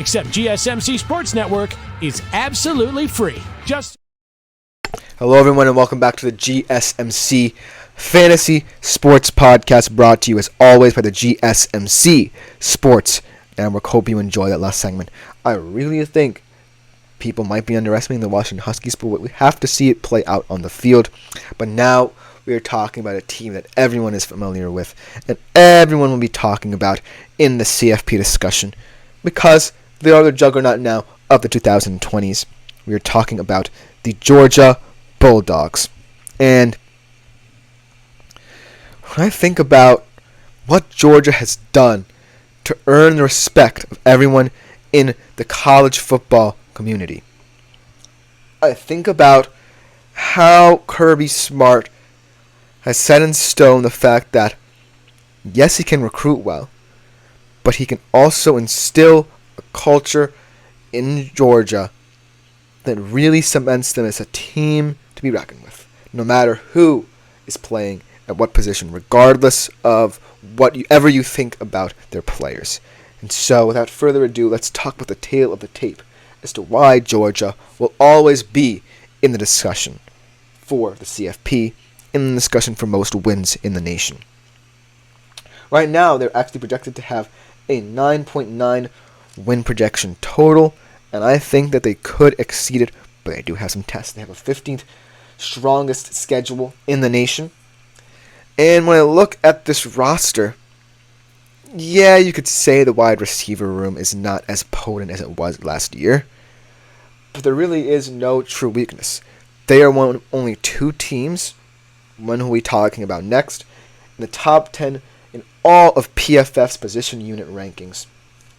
Except GSMC Sports Network is absolutely free. Hello, everyone, and welcome back to the GSMC Fantasy Sports Podcast, brought to you as always by the GSMC Sports Network. Hope you enjoyed that last segment. I really think people might be underestimating the Washington Huskies, but we have to see it play out on the field. But now we are talking about a team that everyone is familiar with, and everyone will be talking about in the CFP discussion, because they are the juggernaut now of the 2020s. We are talking about the Georgia Bulldogs. And when I think about what Georgia has done to earn the respect of everyone in the college football community, I think about how Kirby Smart has set in stone the fact that, yes, he can recruit well, but he can also instill a culture in Georgia that really cements them as a team to be reckoned with, no matter who is playing at what position, regardless of whatever you think about their players. And so, without further ado, let's talk about the tale of the tape as to why Georgia will always be in the discussion for the CFP, in the discussion for most wins in the nation. Right now, they're actually projected to have a 9.9 win projection total, and I think that they could exceed it, but they do have some tests. They have a 15th strongest schedule in the nation. And when I look at this roster, yeah, you could say the wide receiver room is not as potent as it was last year, but there really is no true weakness. They are one of only two teams, one who we're talking about next, in the top 10 in all of PFF's position unit rankings.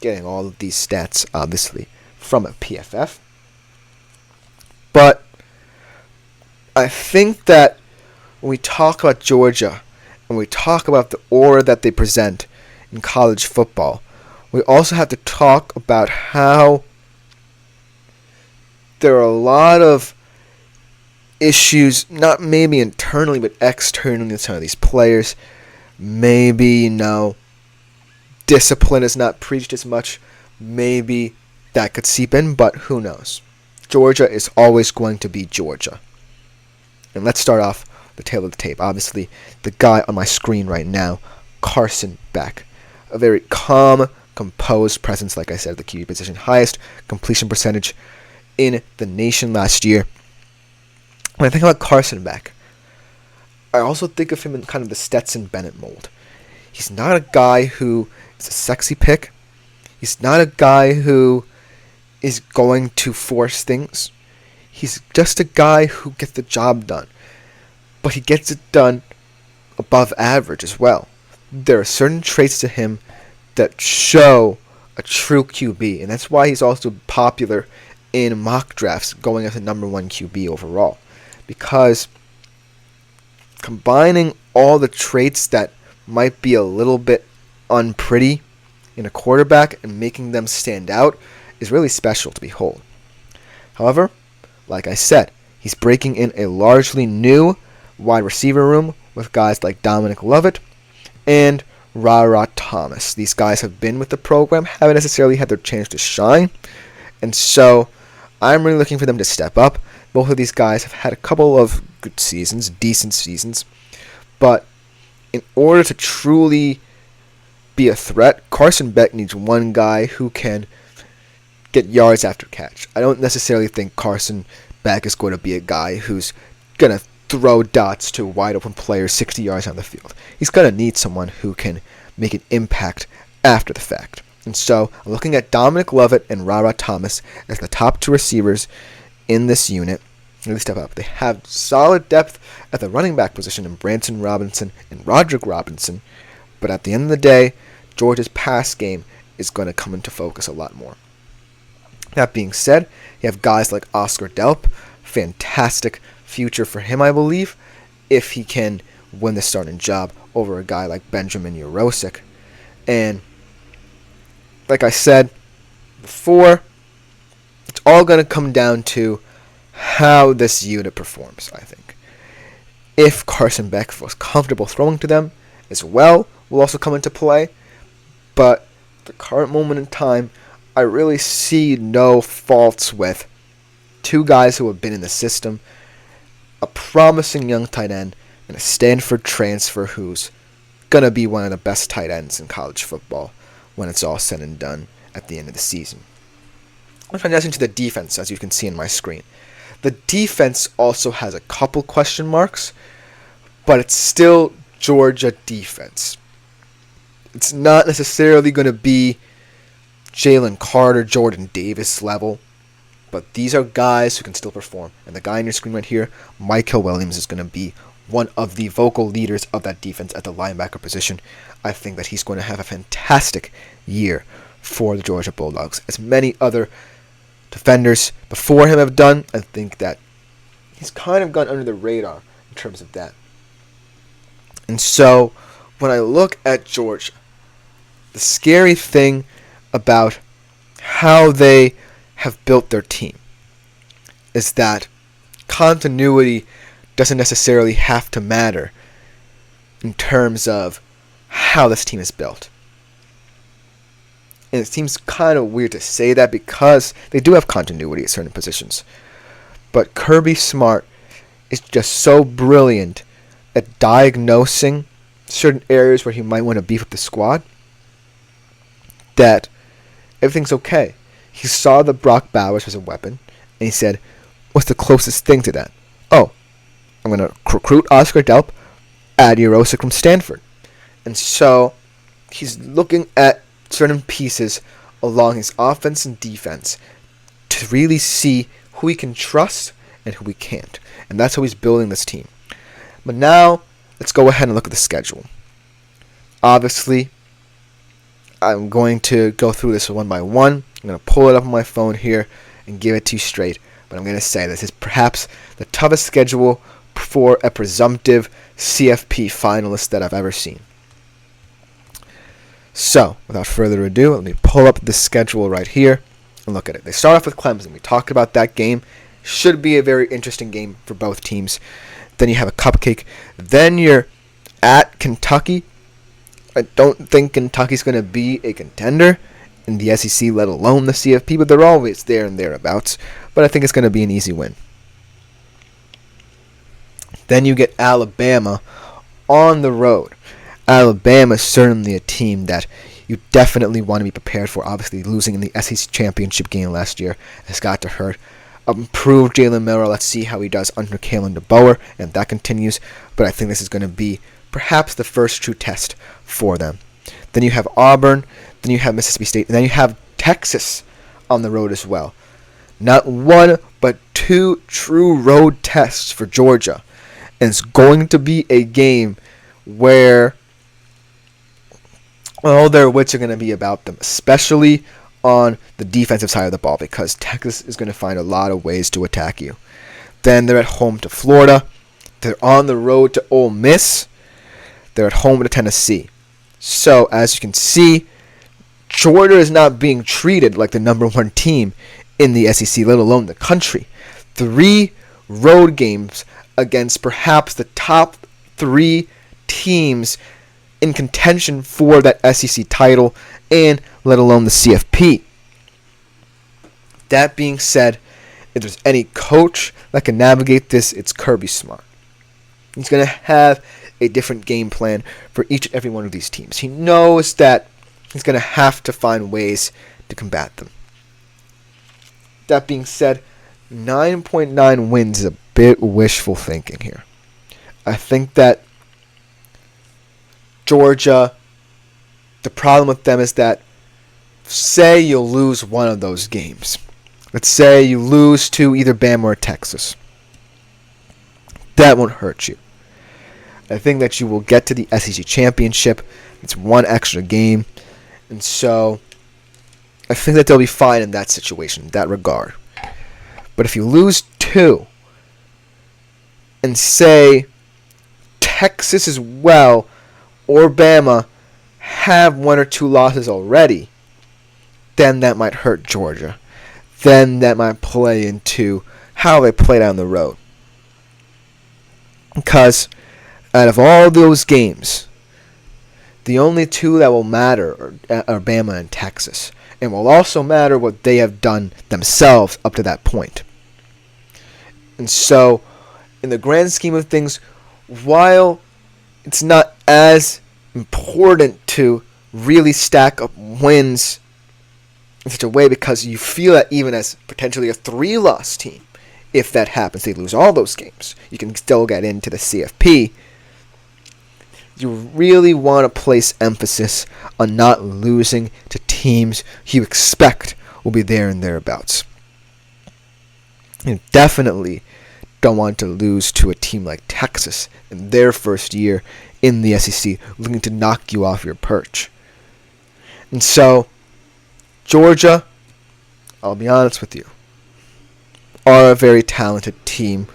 Getting all of these stats, obviously, from a PFF. But I think that when we talk about Georgia, and we talk about the aura that they present in college football, we also have to talk about how there are a lot of issues, not maybe internally, but externally with some of these players. Maybe, discipline is not preached as much. Maybe that could seep in, but who knows? Georgia is always going to be Georgia. And let's start off the tail of the tape. Obviously, the guy on my screen right now, Carson Beck. A very calm, composed presence, like I said, at the QB position. Highest completion percentage in the nation last year. When I think about Carson Beck, I also think of him in kind of the Stetson Bennett mold. He's not a guy who is a sexy pick. He's not a guy who is going to force things. He's just a guy who gets the job done. But he gets it done above average as well. There are certain traits to him that show a true QB, and that's why he's also popular in mock drafts, going as the number one QB overall. Because combining all the traits that might be a little bit unpretty in a quarterback and making them stand out is really special to behold. However, like I said, he's breaking in a largely new wide receiver room with guys like Dominic Lovett and Ra Thomas. These guys have been with the program, haven't necessarily had their chance to shine, and so I'm really looking for them to step up. Both of these guys have had a couple of good seasons, decent seasons, but in order to truly be a threat, Carson Beck needs one guy who can get yards after catch. I don't necessarily think Carson Beck is going to be a guy who's going to throw dots to wide open players 60 yards on the field. He's going to need someone who can make an impact after the fact. And so I'm looking at Dominic Lovett and Ra Thomas as the top two receivers in this unit. Really step up. They have solid depth at the running back position in Branson Robinson and Roderick Robinson, but at the end of the day, Georgia's pass game is going to come into focus a lot more. That being said, you have guys like Oscar Delp. Fantastic future for him, I believe, if he can win the starting job over a guy like Benjamin Urosic. And like I said before, it's all going to come down to how this unit performs, I think. If Carson Beck feels comfortable throwing to them as well, will also come into play. But at the current moment in time, I really see no faults with two guys who have been in the system, a promising young tight end, and a Stanford transfer who's going to be one of the best tight ends in college football when it's all said and done at the end of the season. I'm transitioning to the defense, as you can see on my screen. The defense also has a couple question marks, but it's still Georgia defense. It's not necessarily going to be Jalen Carter, Jordan Davis level, but these are guys who can still perform. And the guy on your screen right here, Michael Williams, is going to be one of the vocal leaders of that defense at the linebacker position. I think that he's going to have a fantastic year for the Georgia Bulldogs. As many other defenders before him have done, I think that he's kind of gone under the radar in terms of that. And so, when I look at Georgia, the scary thing about how they have built their team is that continuity doesn't necessarily have to matter in terms of how this team is built. And it seems kind of weird to say that because they do have continuity at certain positions. But Kirby Smart is just so brilliant at diagnosing certain areas where he might want to beef up the squad that everything's okay. He saw the Brock Bowers as a weapon, and he said, what's the closest thing to that? Oh, I'm going to recruit Oscar Delp, add Urosic from Stanford. And so he's looking at certain pieces along his offense and defense to really see who he can trust and who he can't. And that's how he's building this team. But now, let's go ahead and look at the schedule. Obviously, I'm going to go through this one by one. I'm going to pull it up on my phone here and give it to you straight. But I'm going to say this is perhaps the toughest schedule for a presumptive CFP finalist that I've ever seen. So, without further ado, let me pull up the schedule right here and look at it. They start off with Clemson. We talked about that game. Should be a very interesting game for both teams. Then you have a cupcake. Then you're at Kentucky. I don't think Kentucky's going to be a contender in the SEC, let alone the CFP, but they're always there and thereabouts. But I think it's going to be an easy win. Then you get Alabama on the road. Alabama is certainly a team that you definitely want to be prepared for. Obviously, losing in the SEC championship game last year has got to hurt. Improved Jalen Miller. Let's see how he does under Kalen DeBoer, and that continues. But I think this is going to be perhaps the first true test for them. Then you have Auburn. Then you have Mississippi State. And then you have Texas on the road as well. Not one, but two true road tests for Georgia. And it's going to be a game where all their wits are going to be about them, especially on the defensive side of the ball, because Texas is going to find a lot of ways to attack you. Then they're at home to Florida. They're on the road to Ole Miss. They're at home to Tennessee. So, as you can see, Georgia is not being treated like the number one team in the SEC, let alone the country. 3 road games against perhaps the top 3 teams in contention for that SEC title, and let alone the CFP. That being said, if there's any coach that can navigate this, it's Kirby Smart. He's going to have a different game plan for each and every one of these teams. He knows that he's going to have to find ways to combat them. That being said, 9.9 wins is a bit wishful thinking here. I think that Georgia, the problem with them is that, say you lose one of those games. Let's say you lose to either Bama or Texas. That won't hurt you. I think that you will get to the SEC championship. It's one extra game. And so, I think that they'll be fine in that situation, in that regard. But if you lose 2, and say Texas as well, or Bama have 1 or 2 losses already, then that might hurt Georgia. Then that might play into how they play down the road. Because out of all those games, the only 2 that will matter are Bama and Texas. It will also matter what they have done themselves up to that point. And so, in the grand scheme of things, while it's not as important to really stack up wins in such a way, because you feel that even as potentially a 3-loss team, if that happens, they lose all those games, you can still get into the CFP. You really want to place emphasis on not losing to teams you expect will be there and thereabouts. You definitely don't want to lose to a team like Texas in their first year in the SEC, looking to knock you off your perch. And so, Georgia, I'll be honest with you, are a very talented team.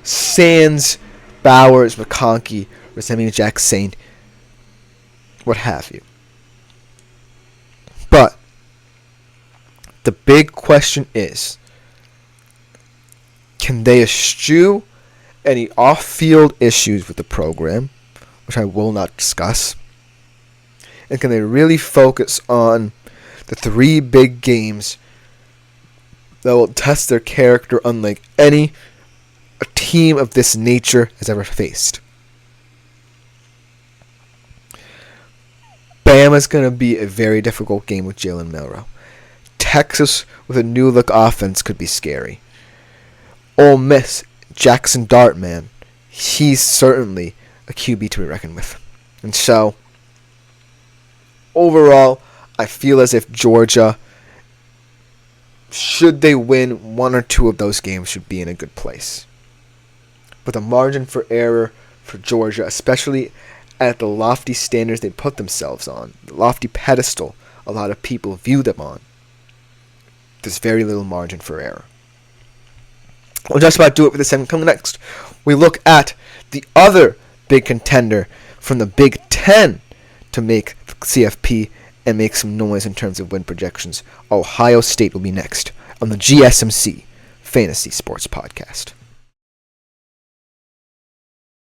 Sans Bowers, McConkey, Resemi Jackson, what have you. But the big question is, can they eschew any off-field issues with the program, which I will not discuss, and can they really focus on the 3 big games that will test their character unlike any a team of this nature has ever faced? Bama's going to be a very difficult game with Jalen Milroe. Texas with a new-look offense could be scary. Ole Miss, Jackson Dart, man, he's certainly a QB to be reckoned with. And so, overall, I feel as if Georgia, should they win 1 or 2 of those games, should be in a good place. But the margin for error for Georgia, especially at the lofty standards they put themselves on, the lofty pedestal a lot of people view them on, there's very little margin for error. We'll just about do it for the segment. Coming next, we look at the other big contender from the Big Ten to make the CFP and make some noise in terms of win projections. Ohio State will be next on the GSMC Fantasy Sports Podcast.